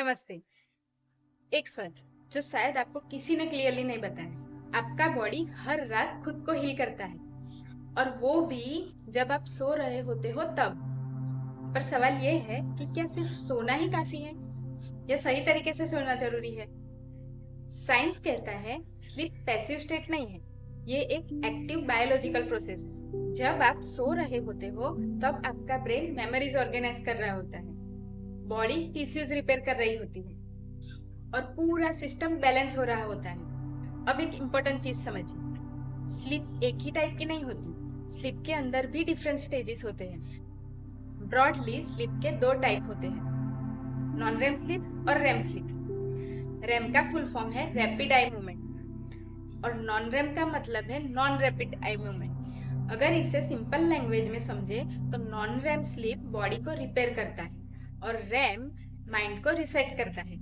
नमस्ते। एक सच जो शायद आपको किसी ने क्लियरली नहीं बताया, आपका बॉडी हर रात खुद को हील करता है, और वो भी जब आप सो रहे होते हो तब। पर सवाल ये है कि क्या सिर्फ सोना ही काफी है या सही तरीके से सोना जरूरी है? साइंस कहता है स्लीप पैसिव स्टेट नहीं है, ये एक एक्टिव बायोलॉजिकल प्रोसेस है। जब आप सो रहे होते हो तब आपका ब्रेन मेमोरीज ऑर्गेनाइज कर रहा होता है, बॉडी टिश्यूज रिपेयर कर रही होती है और पूरा सिस्टम बैलेंस हो रहा होता है। अब एक इम्पोर्टेंट चीज समझिए, स्लीप एक ही टाइप की नहीं होती, स्लीप के अंदर भी डिफरेंट स्टेजेस होते हैं। ब्रॉडली स्लीप के दो टाइप होते हैं, नॉन रेम स्लीप और रेम स्लीप। रेम का फुल फॉर्म है रैपिड आई मूवमेंट और नॉन रेम का मतलब है नॉन रैपिड आई मूवमेंट। अगर इसे सिंपल लैंग्वेज में समझे तो नॉन रेम स्लीप बॉडी को रिपेयर करता है और रेम माइंड को रिसेट करता है।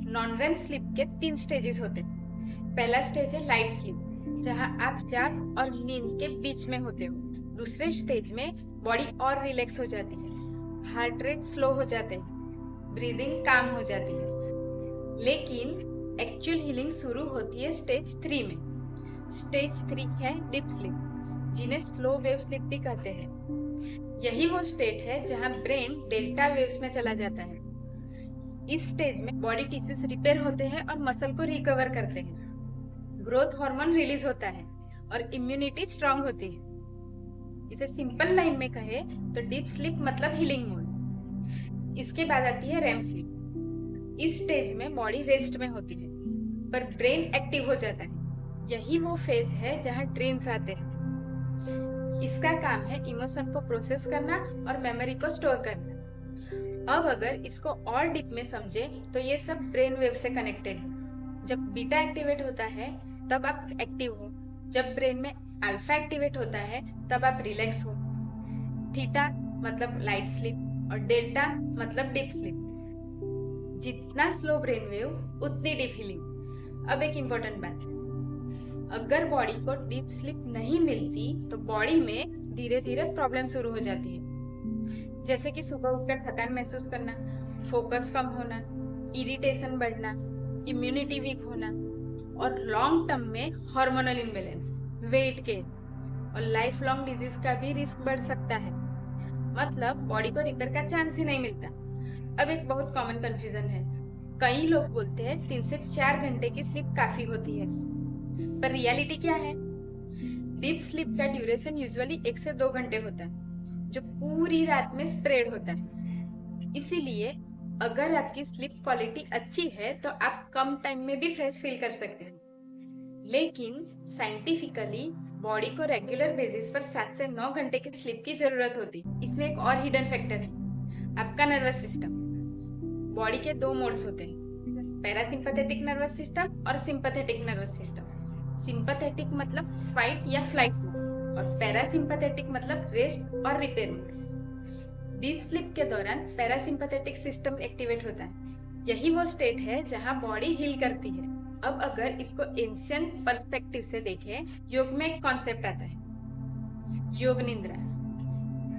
नॉन रेम स्लीप के 3 स्टेजेस होते हैं। पहला स्टेज है लाइट स्लीप, जहां आप जाग और नींद के बीच में होते हो। दूसरे स्टेज में बॉडी और रिलैक्स हो जाती है, हार्ट रेट स्लो हो जाते हैं, ब्रीदिंग काम हो जाती है। लेकिन एक्चुअल हीलिंग शुरू होती है स्टेज 3 में। स्टेज 3 है डीप स्लीप, जिन्हें स्लो वेव स्लीप भी कहते हैं। यही वो स्टेट है जहां ब्रेन डेल्टा वेव्स में चला जाता है। इस स्टेज में बॉडी टिश्यूज रिपेयर होते हैं और मसल को रिकवर करते हैं, ग्रोथ हार्मोन रिलीज होता है और इम्यूनिटी स्ट्रांग होती है। इसे सिंपल लाइन में कहे तो डीप स्लीप मतलब हीलिंग मोड। इसके बाद आती है रेम स्लीप। इस स्टेज में बॉडी रेस्ट में होती है पर ब्रेन एक्टिव हो जाता है। यही वो फेज है जहां ड्रीम्स आते हैं। इसका काम है इमोशन को प्रोसेस करना और मेमोरी को स्टोर करना। अब अगर इसको और डीप में समझे तो ये सब ब्रेन वेव से कनेक्टेड है। जब बीटा एक्टिवेट होता है तब आप एक्टिव हो, जब ब्रेन में अल्फा एक्टिवेट होता है तब आप रिलैक्स हो। थीटा मतलब लाइट स्लीप और डेल्टा मतलब डीप स्लीप। जितना स्लो ब्रेन वेव उतनी डीप हीलिंग। अब एक इम्पोर्टेंट बात, अगर बॉडी को डीप स्लीप नहीं मिलती तो बॉडी में धीरे धीरे प्रॉब्लम शुरू हो जाती है, जैसे कि सुबह उठकर थकान महसूस करना, फोकस कम होना, इरिटेशन बढ़ना, इम्यूनिटी वीक होना और लॉन्ग टर्म में हार्मोनल इम्बैलेंस, वेट गेन और लाइफ लॉन्ग डिजीज का भी रिस्क बढ़ सकता है। मतलब बॉडी को रिपेयर का चांस ही नहीं मिलता। अब एक बहुत कॉमन कंफ्यूजन है, कई लोग बोलते हैं 3 से 4 घंटे की स्लीप काफी होती है, पर रियलिटी क्या है? डीप स्लीप का ड्यूरेशन यूजुअली 1 से 2 घंटे होता है, जो पूरी रात में स्प्रेड होता है। इसीलिए अगर आपकी स्लीप क्वालिटी अच्छी है तो आप कम टाइम में भी फ्रेश फील कर सकते हैं। लेकिन साइंटिफिकली बॉडी को रेगुलर बेसिस पर 7 से 9 घंटे की स्लीप की जरूरत होती है। इसमें एक और हिडन फैक्टर है, आपका नर्वस सिस्टम। बॉडी के 2 मोड्स होते हैं, पैरासिम्पैथेटिक नर्वस सिस्टम और सिंपैथेटिक नर्वस सिस्टम। सिंपैथेटिक मतलब फाइट या फ्लाइट मोड और पैरासिम्पैथेटिक मतलब रेस्ट और रिपेयर मोड। डीप स्लीप के दौरान पैरासिम्पैथेटिक सिस्टम एक्टिवेट होता है। यही वो स्टेट है जहां बॉडी हील करती है। अब अगर इसको एंशिएंट पर्सपेक्टिव से देखें, योग में एक कॉन्सेप्ट आता है योग निद्रा,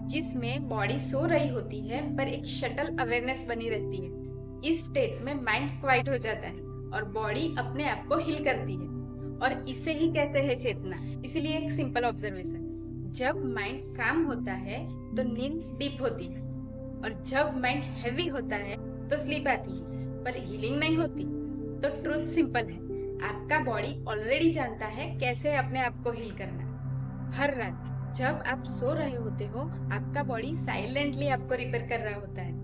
जिसमें बॉडी सो रही होती है पर एक शटल अवेयरनेस बनी रहती है। इस स्टेट में माइंड क्वाइट हो जाता है और बॉडी अपने आप को हील करती है, और इसे ही कहते हैं चेतना। इसलिए एक सिंपल ऑब्जर्वेशन, जब माइंड काम होता है तो नींद डीप होती है और जब माइंड हैवी होता है तो स्लीप आती है, पर हीलिंग नहीं होती। तो ट्रूथ सिंपल है, आपका बॉडी ऑलरेडी जानता है कैसे अपने आप को हील करना। हर रात जब आप सो रहे होते हो आपका बॉडी साइलेंटली आपको रिपेयर कर रहा होता है।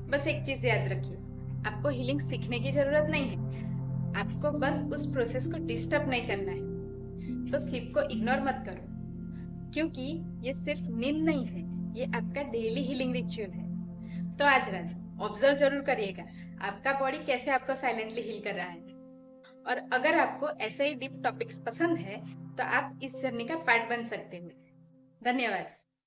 बस एक चीज याद रखिए, आपको हीलिंग सीखने की जरूरत नहीं है, आपको बस उस प्रोसेस को डिस्टर्ब नहीं करना है। तो स्लीप को इग्नोर मत करो, क्योंकि ये सिर्फ नींद नहीं है, ये आपका डेली हीलिंग रिचुअल है। तो आज रात ऑब्जर्व जरूर करिएगा आपका बॉडी कैसे आपको साइलेंटली हील कर रहा है। और अगर आपको ऐसे ही डीप टॉपिक्स पसंद है तो आप इस जर्नी का पार्ट बन सकते हो। धन्यवाद।